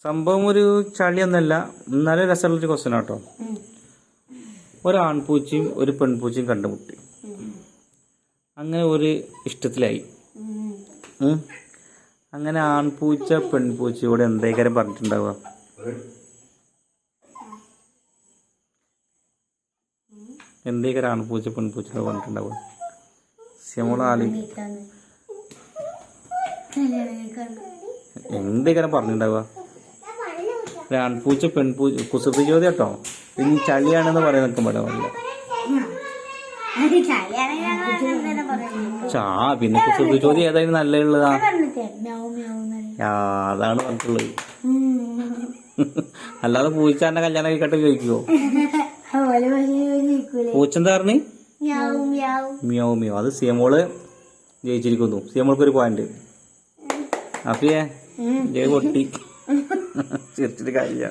സംഭവം ഒരു ചളിയൊന്നല്ല, എന്നാലും രസമുള്ളൊരു ക്വസ്റ്റ്യൻ ആട്ടോ. ഒരാൺപൂച്ചയും ഒരു പെൺപൂച്ചയും കണ്ടുമുട്ടി. അങ്ങനെ ഒരു ഇഷ്ടത്തിലായി. അങ്ങനെ ആൺപൂച്ച പെൺപൂച്ചയോട് എന്തേക്കാരം പറഞ്ഞിട്ടുണ്ടാവുക? എന്തേക്കാരം ആൺപൂച്ച പെൺപൂച്ചയോട് പറഞ്ഞിട്ടുണ്ടാവുക? എന്തേക്കാരം പറഞ്ഞിട്ടുണ്ടാവുക? ആൺപൂച്ച പെൺപൂച്ച കുസൃതി ചോദ്യം കേട്ടോ. ഇനി ചളിയാണെന്ന് പറയാൻ നിൽക്കാൻ പാടില്ല. പിന്നെ കുസൃതി ചോദ്യം ഏതായാലും നല്ലതാ. അതാണ് പറഞ്ഞിട്ടുള്ളത്. അല്ലാതെ പൂച്ച എന്നെ കല്യാണം കഴിക്കട്ടെ ചോദിക്കുവോ? പൂച്ച എന്താ പറഞ്ഞു? മ്യാവ് മ്യാവ്. അത് സിയമോള് ജയിച്ചിരിക്കുന്നു. സിയമോൾക്കൊരു പോയിന്റ്. അപ്പിയേ ജയ പൊട്ടി ചിരിച്ചിട്ട് കാര്യമില്ല.